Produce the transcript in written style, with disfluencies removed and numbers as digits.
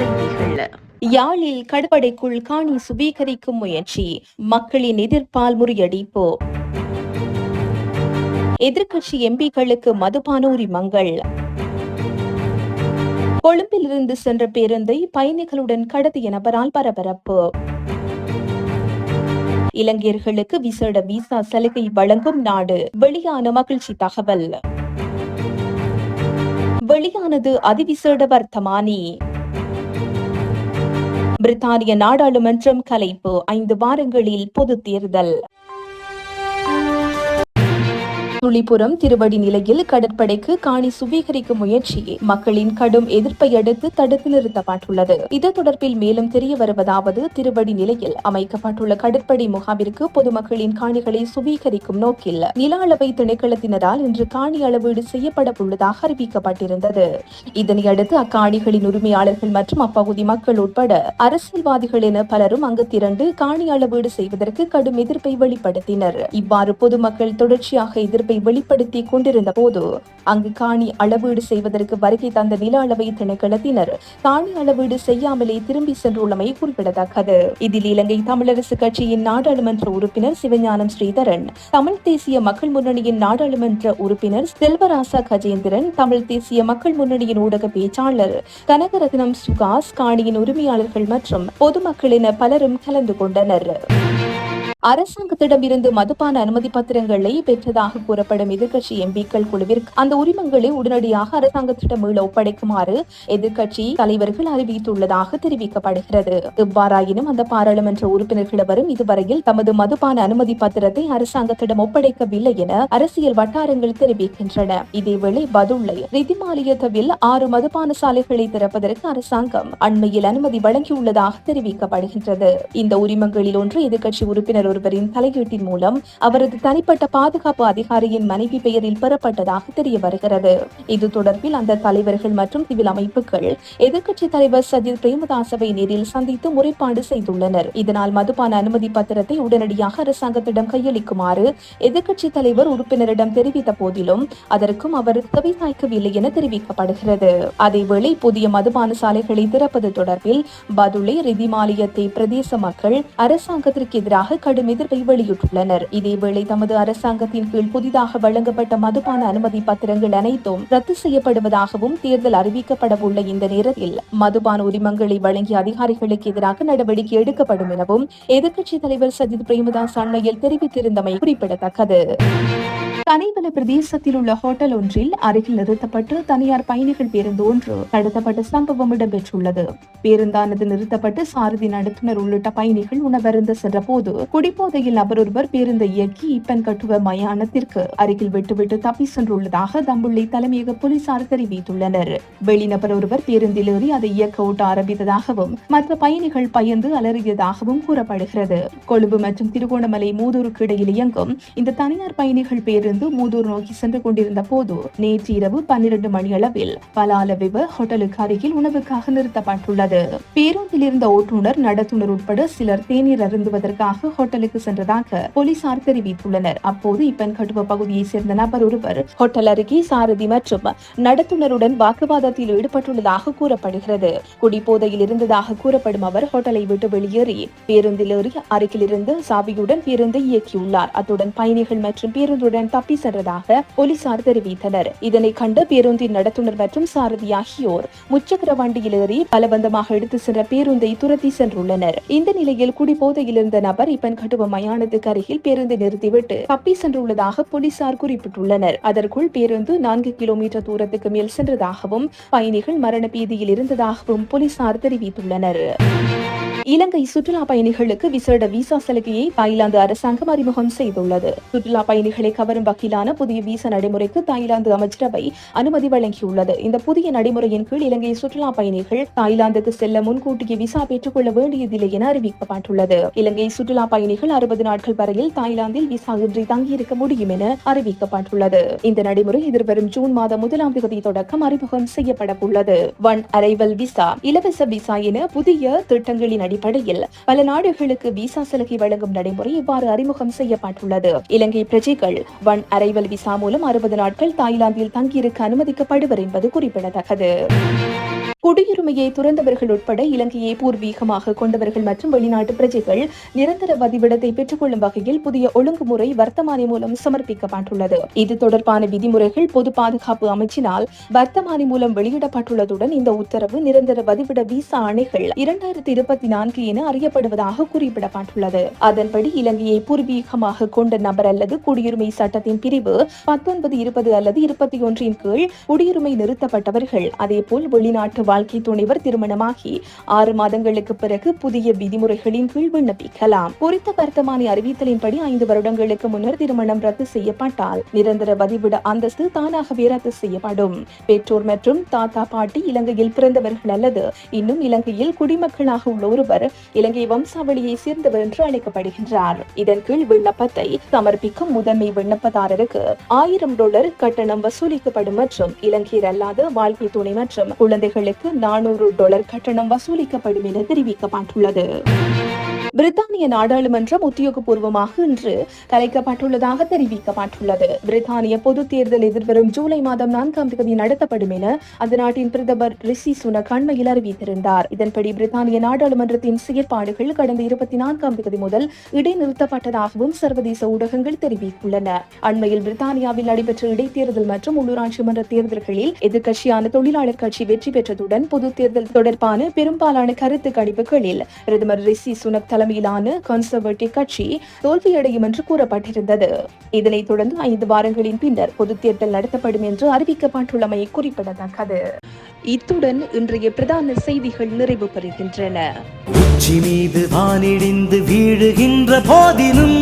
செய்திகள். யாழில் கடற்படைக்குள் காணி சுவீகரிக்கும் முயற்சி, மக்களின் எதிர்ப்பால் முறியடிப்பு. எதிர்க்கட்சி எம்பிக்களுக்கு மதுபான உரிமங்கள். கொழும்பிலிருந்து சென்ற பேருந்தை பயணிகளுடன் கடத்திய நபரால் பரபரப்பு. இலங்கையர்களுக்கு விசேட விசா சலுகை வழங்கும் நாடு, வெளியான மகிழ்ச்சி தகவல். வெளியானது அதிவிசேட வர்த்தமானி. பிரித்தானிய நாடாளுமன்றம் கலைப்பு, 5 வாரங்களில் பொதுத் தேர்தல். துளிபுரம் திருவடி நிலையில் கடற்படைக்கு காணி சுவீகரிக்கும் முயற்சி மக்களின் கடும் எதிர்ப்பை அடுத்து தடுத்து நிறுத்தப்பட்டுள்ளது. இது தொடர்பில் மேலும் தெரிய வருவதாவது, திருவடி நிலையில் அமைக்கப்பட்டுள்ள கடற்படை முகாமிற்கு பொதுமக்களின் காணிகளை சுவீகரிக்கும் நோக்கில் நில அளவை திணைக்களத்தினரால் இன்று காணி அளவீடு செய்யப்பட உள்ளதாக அறிவிக்கப்பட்டிருந்தது. இதனையடுத்து அக்காணிகளின் உரிமையாளர்கள் மற்றும் அப்பகுதி மக்கள் உட்பட அரசியல்வாதிகள் என பலரும் அங்கு திரண்டு காணி அளவீடு செய்வதற்கு கடும் எதிர்ப்பை வெளிப்படுத்தினர். இவ்வாறு பொதுமக்கள் தொடர்ச்சியாக எதிர்ப்பை வெளிப்படுத்தி கொண்டிருந்த போது அங்கு காணி அளவீடு செய்வதற்கு வருகை தந்த நில அளவை திணைக்களத்தினர் காணி அளவீடு செய்யாமலே திரும்பி சென்றுள்ளமை குறிப்பிடத்தக்கது. இதில் இலங்கை தமிழரசு கட்சியின் நாடாளுமன்ற உறுப்பினர் சிவஞானம் ஸ்ரீதரன், தமிழ் தேசிய மக்கள் முன்னணியின் நாடாளுமன்ற உறுப்பினர் செல்வராசா கஜேந்திரன், தமிழ் தேசிய மக்கள் முன்னணியின் ஊடக பேச்சாளர் கனகரத்னம் சுகாஸ், காணியின் உரிமையாளர்கள் மற்றும் பொதுமக்கள் என பலரும் கலந்து கொண்டனர். அரசாங்கத்திடமிருந்து மதுபான அனுமதி பத்திரங்களை பெற்றதாக கூறப்படும் எதிர்க்கட்சி எம்பிக்கள் குழுவிற்கு அந்த உரிமங்களை உடனடியாக அரசாங்கத்திடம் மீள ஒப்படைக்குமாறு எதிர்க்கட்சி தலைவர்கள் அறிவித்துள்ளதாக தெரிவிக்கப்படுகிறது. இவ்வாறாயினும் அந்த பாராளுமன்ற உறுப்பினர்களிடவரும் இதுவரையில் தமது மதுபான அனுமதி பத்திரத்தை அரசாங்கத்திடம் ஒப்படைக்கவில்லை என அரசியல் வட்டாரங்கள் தெரிவிக்கின்றன. இதேவேளை பதுளை ரிதிமாலியத்தவில் 6 மதுபான சாலைகளை திறப்பதற்கு அரசாங்கம் அண்மையில் அனுமதி வழங்கியுள்ளதாக தெரிவிக்கப்படுகின்றது. இந்த உரிமங்களில் ஒன்று எதிர்க்கட்சி உறுப்பினர் ஒருவரின் தலையீட்டின் மூலம் அவரது தனிப்பட்ட பாதுகாப்பு அதிகாரியின் மனைவி பெயரில் பெறப்பட்டதாக தெரிய வருகிறது. இது தொடர்பில் அந்த தலைவர்கள் மற்றும் சிவில் அமைப்புகள் எதிர்க்கட்சி தலைவர் சஜித் பிரேமதாசவை நேரில் சந்தித்து முறைப்பாடு செய்துள்ளனர். இதனால் மதுபான அனுமதி பத்திரத்தை உடனடியாக அரசாங்கத்திடம் கையளிக்குமாறு எதிர்க்கட்சி தலைவர் உறுப்பினரிடம் தெரிவித்த போதிலும் அதற்கும் அவர் செவிசாய்க்கவில்லை என தெரிவிக்கப்படுகிறது. அதேவேளை புதிய மதுபான சாலைகளை திறப்பது தொடர்பில் பதுளை ரிதிமாலியத்தை பிரதேச மக்கள் அரசாங்கத்திற்கு எதிராக கடும் எதிர்ப்பை வெளியிட்டுள்ளனர். இதேவேளை தமது அரசாங்கத்தின் கீழ் புதிதாக வழங்கப்பட்ட மதுபான அனுமதி பத்திரங்கள் அனைத்தும் ரத்து செய்யப்படுவதாகவும் தேர்தல் அறிவிக்கப்படவுள்ள இந்த நேரத்தில் மதுபான உரிமங்களை வழங்கிய அதிகாரிகளுக்கு எதிராக நடவடிக்கை எடுக்கப்படும் எனவும் எதிர்க்கட்சி தலைவர் சஜித் பிரேமதாஸ் அண்மையில் தெரிவித்திருந்தமை குறிப்பிடத்தக்கது. கனைவல பிரதேசத்தில் உள்ள ஹோட்டல் ஒன்றில் அருகில் நிறுத்தப்பட்டு தனியார் பயணிகள் பேருந்து ஒன்று கடத்தப்பட்ட சம்பவம் இடம்பெற்றுள்ளது. பேருந்தானது நிறுத்தப்பட்டு சாரதி நடத்துனர் உள்ளிட்ட பயணிகள் உணவருந்த சென்ற போது குடிபோதையில் நபர் ஒருவர் பேருந்தை இயக்கி இப்பன் கட்டுவ மயானத்திற்கு அருகில் விட்டுவிட்டு தப்பி சென்றுள்ளதாக தம்புள்ளை தலைமையக போலீசார் தெரிவித்துள்ளனர். வெளிநபர் ஒருவர் பேருந்தில் ஏறி அதை இயக்க ஓட்ட ஆரம்பித்ததாகவும் மற்ற பயணிகள் பயந்து அலறியதாகவும் கூறப்படுகிறது. கொழும்பு மற்றும் திருகோணமலை மூதூருக்கு இடையில் இயங்கும் இந்த தனியார் பயணிகள் பேருந்து மூதூர் நோக்கி சென்று கொண்டிருந்த போது நேற்று இரவு 12 மணியளவில் பலாலவிவ ஹோட்டலுக்கு அருகில் உணவுக்காக நிறுத்தப்பட்டுள்ளது. பேருந்தில் இருந்த ஓட்டுநர், நடத்துனர் உட்பட சிலர் தேநீர் அருந்துவதற்காக ஹோட்டலுக்கு சென்றதாக போலீசார் தெரிவித்துள்ளனர். அப்போது இப்பன் கட்டுவ பகுதியை சேர்ந்த நபர் ஒருவர் ஹோட்டல் அருகே சாரதி மற்றும் நடத்துனருடன் வாக்குவாதத்தில் ஈடுபட்டுள்ளதாக கூறப்படுகிறது. குடிபோதையில் இருந்ததாக கூறப்படும் அவர் ஹோட்டலை விட்டு வெளியேறி பேருந்தில் ஏறி அருகில் இருந்து சாவியுடன் பேருந்தை இயக்கியுள்ளார். அத்துடன் பயணிகள் மற்றும் பேருந்துடன் தப்பி சென்றதாக போலீசார் தெரிவித்தனர். இதனை கண்ட பேருந்தின் நடத்துனர் மற்றும் சாரதி ஆகியோர் முச்சக்கர வண்டியில் ஏறி பலவந்தமாக எடுத்து சென்ற பேருந்தை துரத்தி சென்றுள்ளனர். இந்த நிலையில் குடிபோதையில் இருந்த நபர் இப்பன் கட்டுவ மயானத்துக்கு அருகில் பேருந்தை நிறுத்திவிட்டு தப்பி சென்றுள்ளதாக போலீசார் குறிப்பிட்டுள்ளனர். அதற்குள் பேருந்து 4 கிலோமீட்டர் தூரத்துக்கு மேல் சென்றதாகவும் பயணிகள் மரண பீதியில் இருந்ததாகவும் போலீசார் தெரிவித்துள்ளனர். இலங்கை சுற்றுலா பயணிகளுக்கு விசேட விசா சலுகையை தாய்லாந்து அரசாங்கம் அறிமுகம் செய்துள்ளது. சுற்றுலா பயணிகளை கவரும் வகையிலான புதிய விசா நடைமுறைக்கு தாய்லாந்து அமைச்சரவை அனுமதி வழங்கியுள்ளது. இந்த புதிய நடைமுறையின் கீழ் இலங்கை சுற்றுலா பயணிகள் தாய்லாந்துக்கு செல்ல முன்கூட்டிய விசா பெற்றுக் கொள்ள வேண்டியதில்லை என அறிவிக்கப்பட்டுள்ளது. இலங்கை சுற்றுலா பயணிகள் 60 நாட்கள் வரையில் தாய்லாந்தில் விசா இன்றி தங்கியிருக்க முடியும் என அறிவிக்கப்பட்டுள்ளது. இந்த நடைமுறை எதிர்வரும் ஜூன் மாதம் 1ஆம் தேதி தொடக்கம் அறிமுகம் செய்யப்பட உள்ளது. ஒன் அரைவல் விசா, இலவச விசா என புதிய திட்டங்களின் அடிப்படையில் பல நாடுகளுக்கு விசா சலுகை வழங்கும் நடைமுறை இவ்வாறு அறிமுகம் செய்யப்பட்டுள்ளது. இலங்கை பிரஜைகள் ஒன் அரைவல் விசா மூலம் 60 நாட்கள் தாய்லாந்தில் தங்கியிருக்க அனுமதிக்கப்படுவர் என்பது குறிப்பிடத்தக்கது. குடியுரிமையை துறந்தவர்கள் உட்பட இலங்கையை பூர்வீகமாக கொண்டவர்கள் மற்றும் வெளிநாட்டு பிரஜைகள் நிரந்தர வதிவிடத்தை பெற்றுக் கொள்ளும் வகையில் புதிய ஒழுங்குமுறை வர்த்தமானி மூலம் சமர்ப்பிக்கப்பட்டுள்ளது. இது தொடர்பான விதிமுறைகள் பொது பாதுகாப்பு அமைச்சினால் வர்த்தமானி மூலம் வெளியிடப்பட்டுள்ளதுடன் இந்த உத்தரவு நிரந்தர வதிவிட விசா ஆணைகள் 2024 என அறியப்படுவதாக குறிப்பிடப்பட்டுள்ளது. அதன்படி இலங்கையை பூர்வீகமாக கொண்ட நபர் அல்லது குடியுரிமை சட்டத்தின் பிரிவு 19, அல்லது 21 கீழ் குடியுரிமை நிறுத்தப்பட்டவர்கள், அதேபோல் வெளிநாட்டு வாழ்க்கை துணைவர் திருமணமாகி 6 மாதங்களுக்கு பிறகு புதிய விதிமுறைகளின் கீழ் விண்ணப்பிக்கலாம். குறித்த வர்த்தமானி அறிவித்தலின்படி 5 வருடங்களுக்கு முன்னர் திருமணம் ரத்து செய்யப்பட்டால் நிரந்தர வதிவிட அந்தஸ்து தானாகவே ரத்து செய்யப்படும். பெற்றோர் மற்றும் தாத்தா பாட்டி இலங்கையில் பிறந்தவர்கள் அல்லது இன்னும் இலங்கையில் குடிமக்களாக உள்ள ஒருவர் இலங்கை வம்சாவளியை சேர்ந்தவர் என்று அழைக்கப்படுகின்றார். இதன் கீழ் விண்ணப்பத்தை சமர்ப்பிக்கும் முதன்மை விண்ணப்பதாரருக்கு $1000 கட்டணம் வசூலிக்கப்படும் மற்றும் இலங்கையர் அல்லாத வாழ்க்கை துணை மற்றும் குழந்தைகளுக்கு $400 கட்டணம் வசூலிக்கப்படும் என தெரிவிக்கப்பட்டுள்ளது. பிரித்தானிய நாடாளுமன்றம் உத்தியோகபூர்வமாக இன்று கலைக்கப்பட்டுள்ளதாக தெரிவிக்கப்பட்டுள்ளது. பிரித்தானிய பொது தேர்தல் எதிர்வரும் ஜூலை மாதம் 4ஆம் தேதி நடத்தப்படும் என அந்த நாட்டின் பிரதமர் ரிஷி சுனக் அண்மையில் அறிவித்திருந்தார். இதன்படி பிரித்தானிய நாடாளுமன்றத்தின் செயற்பாடுகள் கடந்த 24ஆம் தேதி முதல் இடைநிறுத்தப்பட்டதாகவும் சர்வதேச ஊடகங்கள் தெரிவித்துள்ளன. அண்மையில் பிரித்தானியாவில் நடைபெற்ற இடைத்தேர்தல் மற்றும் உள்ளூராட்சி மன்ற தேர்தல்களில் எதிர்க்கட்சியான தொழிலாளர் கட்சி வெற்றி பெற்றதுடன் பொது தேர்தல் தொடர்பான பெரும்பாலான கருத்து கணிப்புகளில் பிரதமர் ரிஷி சுனக் தலைமையிலான கன்சர்வேட்டிவ் கட்சி தோல்வியடையும் என்று கூறப்பட்டிருந்தது. இதனைத் தொடர்ந்து 5 வாரங்களின் பின்னர் பொதுத் தேர்தல் நடத்தப்படும் என்று அறிவிக்கப்பட்டுள்ளமை குறிப்பிடத்தக்கது. இத்துடன் இன்றைய பிரதான செய்திகள் நிறைவு பெறுகின்றன. உச்சி மீது வானிடிந்து வீழுகின்ற போதிலும்